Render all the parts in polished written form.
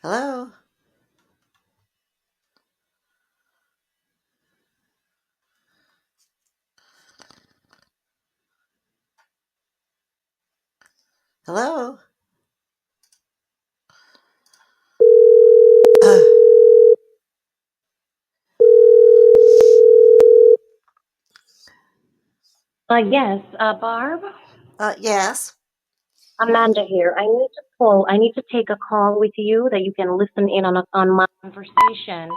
Hello? Hello? Uh, Yes, Barb, yes. Amanda here. I need to take a call with you that you can listen in on my conversation.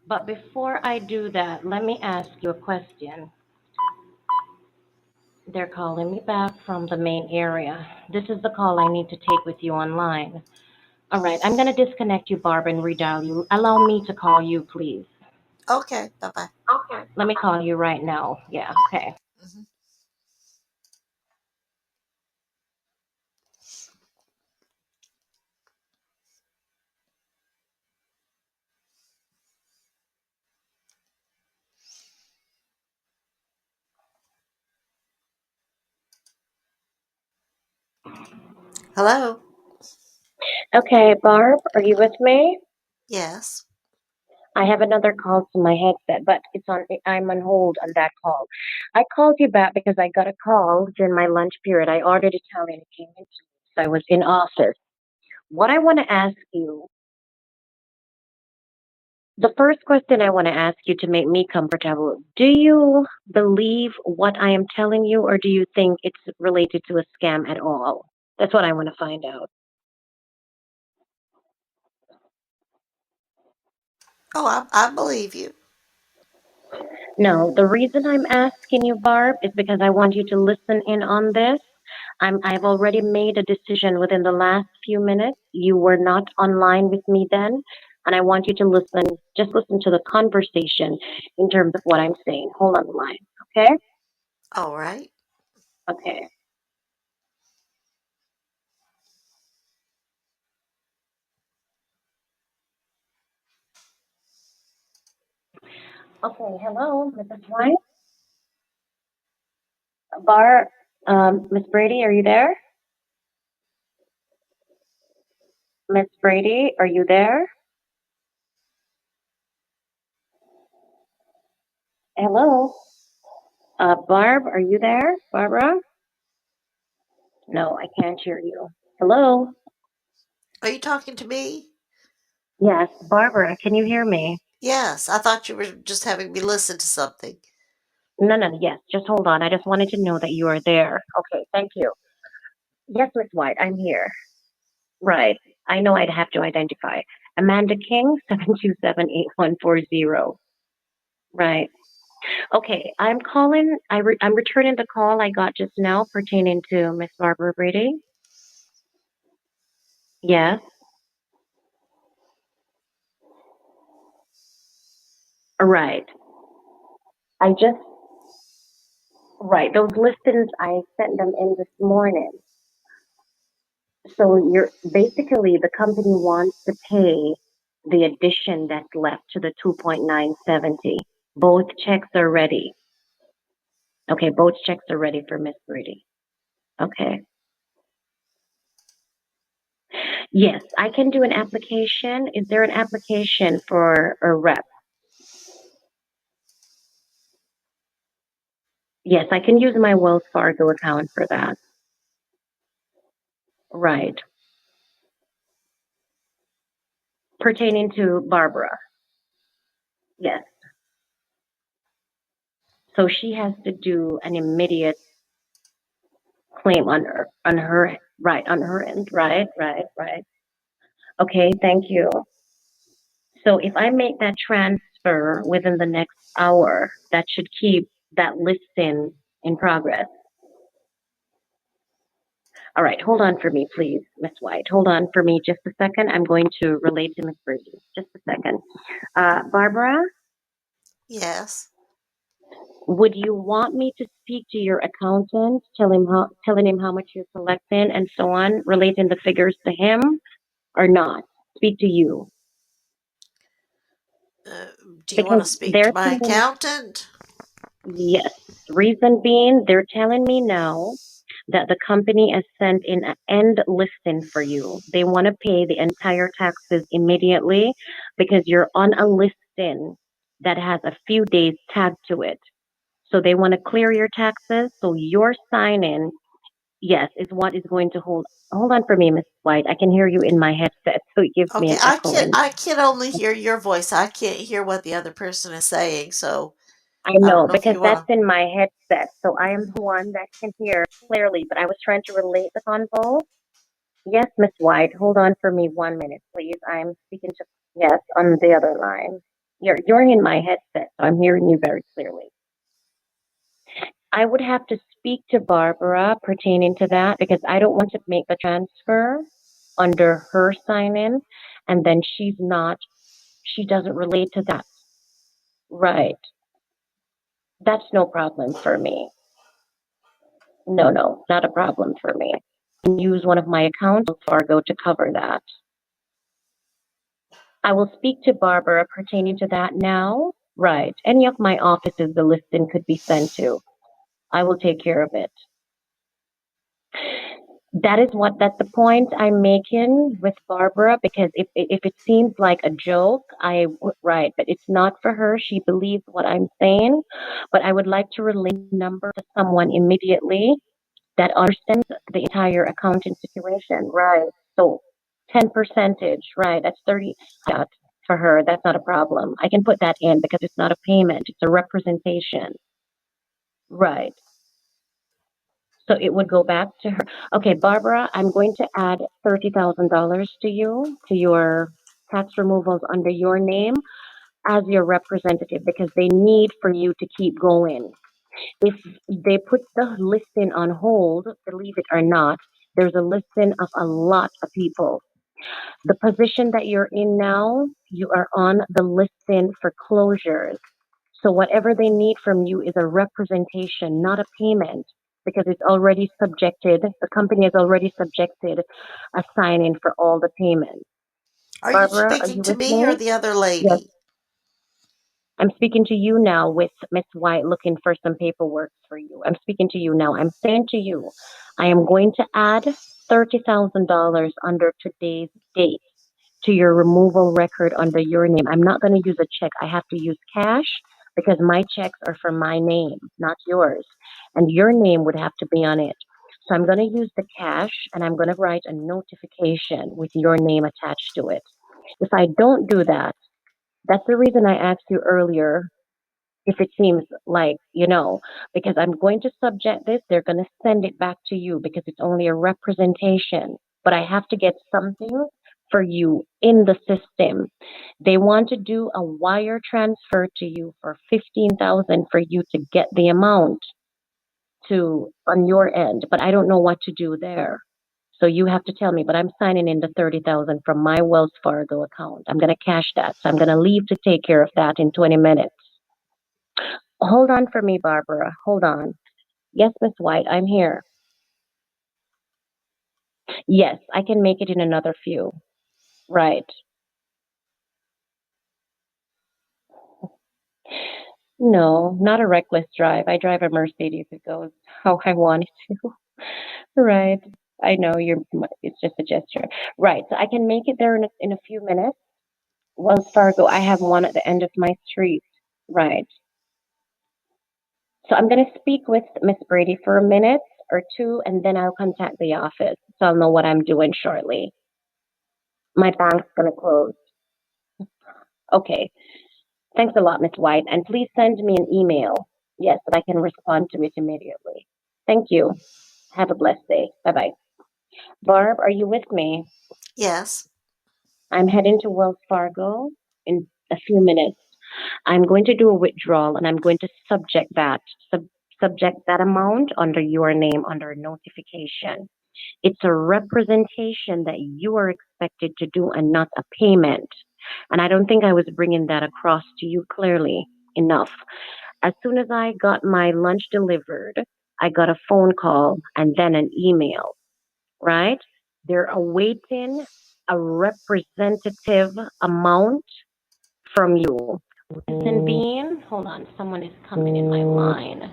But before I do that, let me ask you a question. They're calling me back from the main area. This is the call I need to take with you online. All right, I'm going to disconnect you, Barb, and redial you. Allow me to call you, please. Okay, bye-bye. Okay. Let me call you right now. Yeah, okay. Mhm. Hello? Okay, Barb, are you with me? Yes. I have another call to my headset, but I'm on hold on that call. I called you back because I got a call during my lunch period. I ordered Italian, it came in, so I was in office. What I want to ask you, the first question I want to ask you to make me comfortable, do you believe what I am telling you, or do you think it's related to a scam at all? That's what I want to find out. Oh, I believe you. No, the reason I'm asking you, Barb, is because I want you to listen in on this. I've already made a decision within the last few minutes. You were not online with me then, and I want you to just listen to the conversation in terms of what I'm saying. Hold on the line, okay? All right. Okay. Okay, hello, Mrs. White. Miss Brady, are you there? Miss Brady, are you there? Hello? Barb, are you there? Barbara? No, I can't hear you. Hello? Are you talking to me? Yes, Barbara, can you hear me? Yes. I thought you were just having me listen to something. No, no, yes, just hold on. I just wanted to know that you are there. Okay, thank you. Yes, Miss White, I'm here. Right. I know I'd have to identify. Amanda King, 7278140. Right. Okay, I'm returning the call I got just now pertaining to Miss Barbara Brady. Yes. Right. I just, right. Those listings, I sent them in this morning. So basically the company wants to pay the addition that's left to the 2.970. Both checks are ready. Okay, both checks are ready for Miss Brady. Okay. Yes, I can do an application. Is there an application for a rep? Yes, I can use my Wells Fargo account for that. Right. Pertaining to Barbara. Yes. So she has to do an immediate claim on her end. Right, right, right. Okay, thank you. So if I make that transfer within the next hour, that should keep that listing in progress. All right, hold on for me, please, Miss White. Hold on for me just a second. I'm going to relate to Miss Brady. Just a second. Barbara, Yes. would you want me to speak to your accountant, telling him how much you're collecting and so on, relating the figures to him, or not? Speak to you Uh, do you want because to speak to they're my saying accountant? yes. Reason being, they're telling me now. that the company has sent in an end listing for you. They want to pay the entire taxes immediately because you're on a listing that has a few days tagged to it. So they want to clear your taxes. So your sign in, yes, is what is going to hold on for me, Miss White. I can hear you in my headset, so it gives me Okay, an echoing. I can only hear your voice. I can't hear what the other person is saying, so I I don't know know if because you that's want in my headset. So I am the one that can hear clearly, but I was trying to relate the convo. Yes, Miss White, hold on for me 1 minute, please. I'm speaking to, yes, on the other line. You're in my headset, so I'm hearing you very clearly. I would have to speak to Barbara pertaining to that because I don't want to make the transfer under her sign in and then she doesn't relate to that. Right. That's no problem for me. No, no, not a problem for me. I can use one of my accounts, Fargo, to cover that. I will speak to Barbara pertaining to that now. Right. Any of my offices the listing could be sent to. I will take care of it. That's the point I'm making with Barbara because if it seems like a joke, right, but it's not for her. She believes what I'm saying, but I would like to relay the number to someone immediately that understands the entire accounting situation. Right. So 10 percentage, right? That's 30 for her. That's not a problem. I can put that in because it's not a payment. It's a representation. Right. So it would go back to her. Okay, Barbara, I'm going to add $30,000 to you, to your tax removals under your name as your representative because they need for you to keep going. If they put the listing on hold, believe it or not, there's a listing of a lot of people. The position that you're in now, you are on the listing for closures. So whatever they need from you is a representation, not a payment, because it's already subjected, the company has already subjected a sign in for all the payments. Are you Barbara, are speaking you to with me or me? the other Yes. lady? I'm speaking to you now with Miss White looking for some paperwork for you. I'm speaking to you now. I'm saying to you, I am going to add $30,000 under today's date to your removal record under your name. I'm not going to use a check. I have to use cash because my checks are for my name, not yours. And your name would have to be on it. So I'm going to use the cash and I'm going to write a notification with your name attached to it. If I don't do that, that's the reason I asked you earlier if it seems like, because I'm going to subject this, they're going to send it back to you because it's only a representation. But I have to get something for you in the system. They want to do a wire transfer to you for 15,000 for you to get the amount to on your end, but I don't know what to do there. So you have to tell me, but I'm signing in the 30,000 from my Wells Fargo account. I'm going to cash that. So I'm going to leave to take care of that in 20 minutes. Hold on for me, Barbara. Hold on. Yes, Miss White, I'm here. Yes, I can make it in another few. Right. No, not a reckless drive. I drive a Mercedes. It goes how I want it to. Right. I know it's just a gesture. Right. So I can make it there in a few minutes. Wells Fargo, I have one at the end of my street. Right. So I'm going to speak with Miss Brady for a minute or two, and then I'll contact the office. So I'll know what I'm doing shortly. My bank's going to close. Okay. Thanks a lot, Miss White. And please send me an email. Yes, that I can respond to it immediately. Thank you. Have a blessed day. Bye bye. Barb, are you with me? Yes. I'm heading to Wells Fargo in a few minutes. I'm going to do a withdrawal and I'm going to subject that amount under your name under notification. It's a representation that you are expected to do and not a payment. And I don't think I was bringing that across to you clearly enough. As soon as I got my lunch delivered, I got a phone call and then an email, right? They're awaiting a representative amount from you. Reason being, hold on, someone is coming in my line.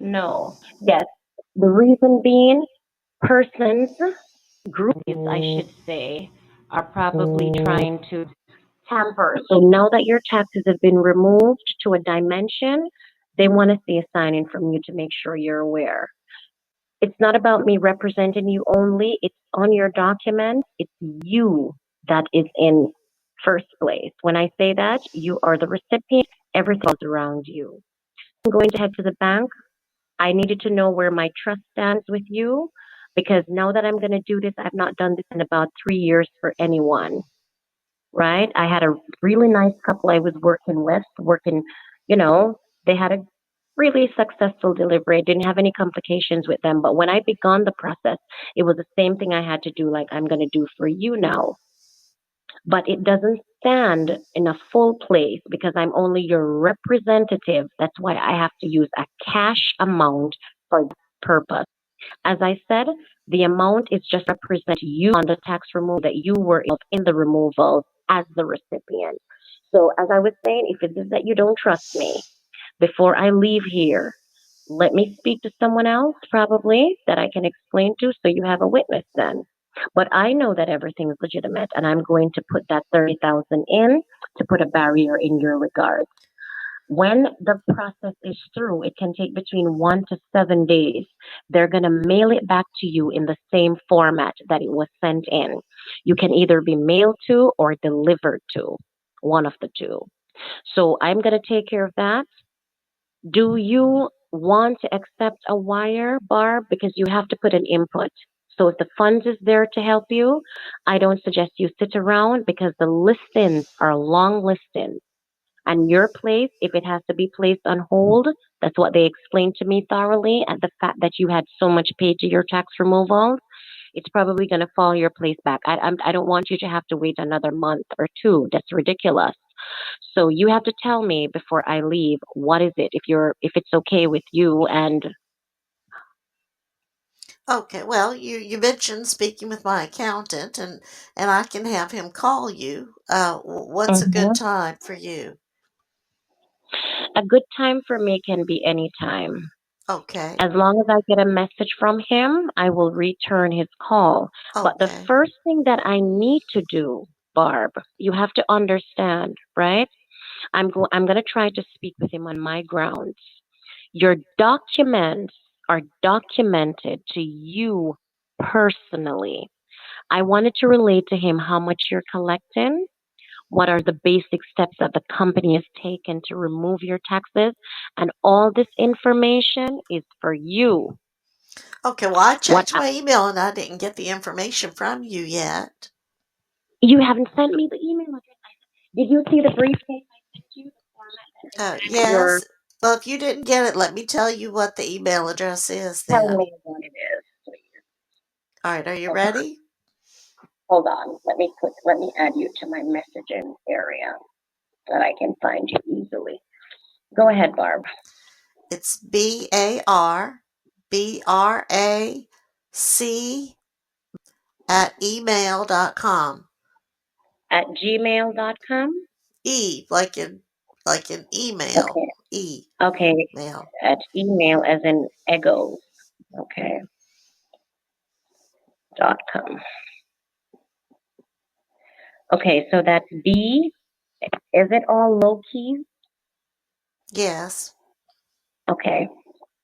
No, yes. The reason being, persons, groups, I should say, are probably trying to tamper. So now that your taxes have been removed to a dimension, they want to see a signing from you to make sure you're aware. It's not about me representing you only. It's on your document. It's you that is in first place. When I say that, you are the recipient. Everything's around you. I'm going to head to the bank. I needed to know where my trust stands with you because now that I'm going to do this, I've not done this in about 3 years for anyone, right? I had a really nice couple I was working with, you know, they had a really successful delivery. I didn't have any complications with them. But when I began the process, it was the same thing I had to do, like I'm going to do for you now. But it doesn't stand in a full place because I'm only your representative. That's why I have to use a cash amount for the purpose. As I said, the amount is just represent you on the tax removal that you were in the removal as the recipient. So as I was saying, if it is that you don't trust me, before I leave here, let me speak to someone else probably that I can explain to so you have a witness then. But I know that everything is legitimate and I'm going to put that 30,000 in to put a barrier in your regard. When the process is through, it can take between 1 to 7 days. They're going to mail it back to you in the same format that it was sent in. You can either be mailed to or delivered to, one of the two. So I'm going to take care of that. Do you want to accept a wire, Barb? Because you have to put an input. So if the funds is there to help you, I don't suggest you sit around because the listings are long listings. And your place, if it has to be placed on hold, that's what they explained to me thoroughly. And the fact that you had so much paid to your tax removals, it's probably going to fall your place back. I don't want you to have to wait another month or two. That's ridiculous. So you have to tell me before I leave, what is it? If it's okay with you, and Okay, well, you mentioned speaking with my accountant, and I can have him call you. What's a good Mhm. time for you? A good time for me can be any time. Okay, As long as I get a message from him, I will return his call. But the okay, first thing that I need to do, Barb, you have to understand, right? I'm going to try to speak with him on my grounds. Your documents are documented to you personally. I wanted to relate to him how much you're collecting, what are the basic steps that the company has taken to remove your taxes, and all this information is for you. okay. Well, I What checked my email and I didn't get the information from you yet. You haven't sent me the email address. Did you see the briefcase I sent you? The format that is your Yes. Well, if you didn't get it, let me tell you what the email address is Tell then. me what it is, please. All right, are you Hold on. ready? Hold on. Let me add you to my messaging area so that I can find you easily. Go ahead, Barb. It's BARBRAC at email.com. At gmail.com. Like in email. Okay. Okay. Mail. At email as in egos. Okay. .com. Okay, so that's B. Is it all low key? Yes, Okay.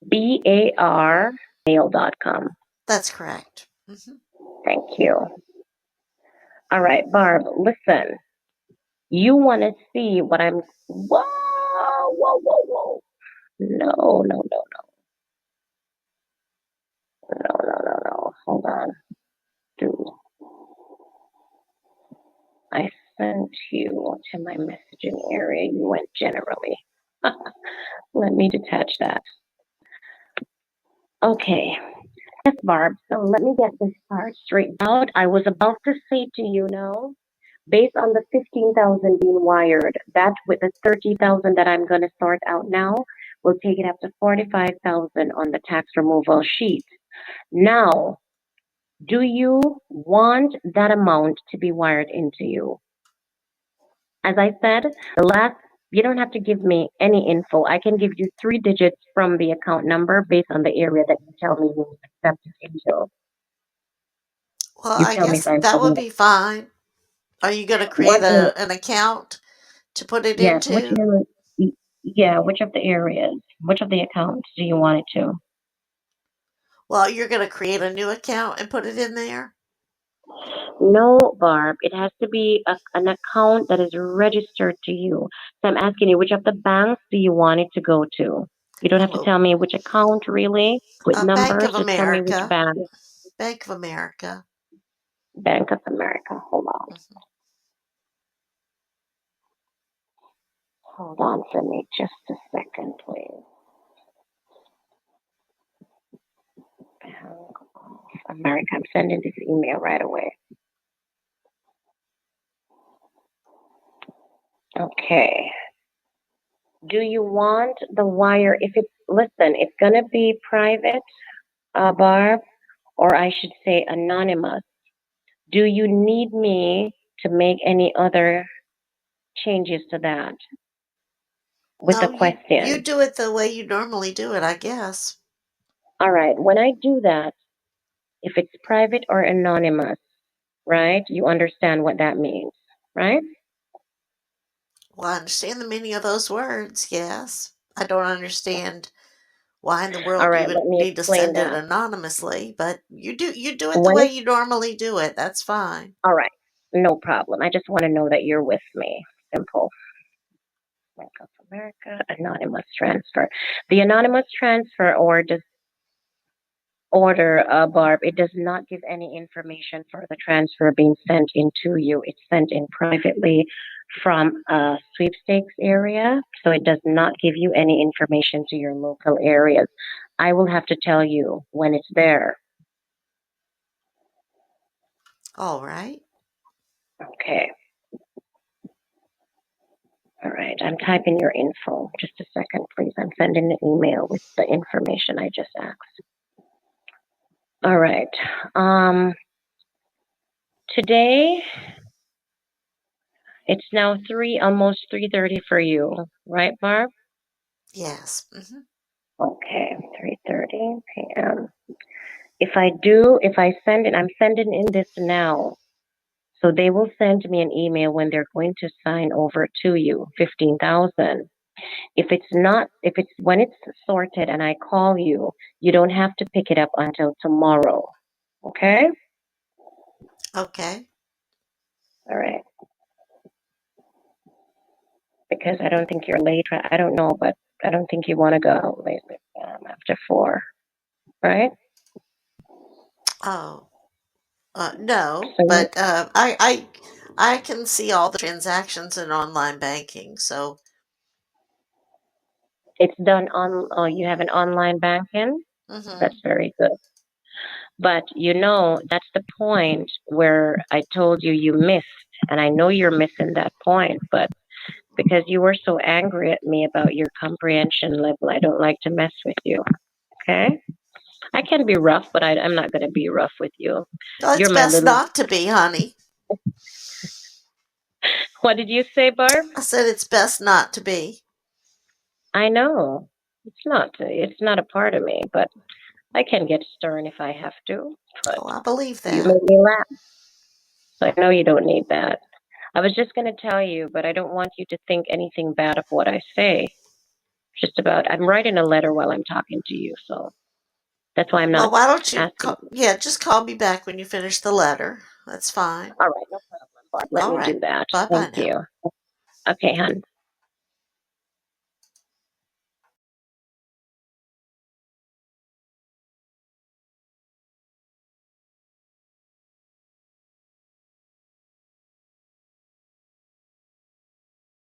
BAR mail.com. that's correct. Thank you. All right, Barb, listen. You want to see what I'm. Whoa, whoa, whoa, whoa. No, no, no, no, no, no, no, no. Hold on. Do I sent you to my messaging area? You went generally. Let me detach that. Okay. Yes, Barb. So let me get this part straightened out. I was about to say to you, no, based on the 15,000 being wired, that with the 30,000 that I'm going to sort out now will take it up to 45,000 on the tax removal sheet. Now, do you want that amount to be wired into you? As I said, the last You don't have to give me any info. I can give you 3 digits from the account number based on the area that you tell me you accept it into. Well, You I tell me guess if I'm that would correct. be fine. Are you going to What create area? an account to put it Yes, which into? area? Yeah, which of the areas? Which of the accounts do you want it to? Well, you're going to create a new account and put it in there? No, Barb, it has to be an account that is registered to you. So I'm asking you, which of the banks do you want it to go to? You don't have to Oh, tell me which account really with Bank numbers. of Just tell me which America. bank. Bank of America. Bank of America. Hold on. Mhm. Hold on for me just a second, please. Bank of America. I'm sending this email right away. Okay. Do you want the wire? If it's, listen, it's going to be private, Barb, or I should say anonymous. Do you need me to make any other changes to that with the No, you question? do it the way you normally do it, I guess. All right. When I do that, if it's private or anonymous, right? You understand what that means, right? Well, I understand the meaning of those words, yes. I don't understand why in the All world you right. Let would me need to explain send it that. anonymously, but you do it the When way it's you normally do it. That's fine. all right, no problem. I just want to know that you're with me. Simple. Bank of America, anonymous transfer. The anonymous transfer or the order, Barb, it does not give any information for the transfer being sent into you. It's sent in privately from a sweepstakes area, so it does not give you any information to your local areas. I will have to tell you when it's there. All right. Okay. All right. I'm typing your info. Just a second, please. I'm sending an email with the information I just asked. All right. Um, Today it's now almost 3:30 for you, right, Barb? Yes. Hmm. Okay, 3:30 p.m. If I send it, I'm sending in this now. So they will send me an email when they're going to sign over to you, 15,000. If it's when it's sorted and I call you, you don't have to pick it up until tomorrow. Okay? Okay. All right. Because I don't think you're late. I don't know, but I don't think you want to go late after 4, right? Oh, no, So but I can see all the transactions in online banking. So, it's done on, oh, you have an online banking? hmm. That's very good. But that's the point where I told you missed. And I know you're missing that point, but because you were so angry at me about your comprehension level, I don't like to mess with you. Okay? I can be rough, but I'm not going to be rough with you. Well, it's You're my best little, not to be, honey. what did you say, Barb? I said it's best not to be. I know. It's not a part of me, but I can get stern if I have to. But Oh, I believe you that. make me laugh. So I know you don't need that. I was just going to tell you, but I don't want you to think anything bad of what I say. Just about, I'm writing a letter while I'm talking to you, so that's why I'm Well, not why don't you asking. yeah, just call me back when you finish the letter. That's fine. All right, no problem, Barb. Let All me right. do that. Bye bye Thank now. you. Okay, hon.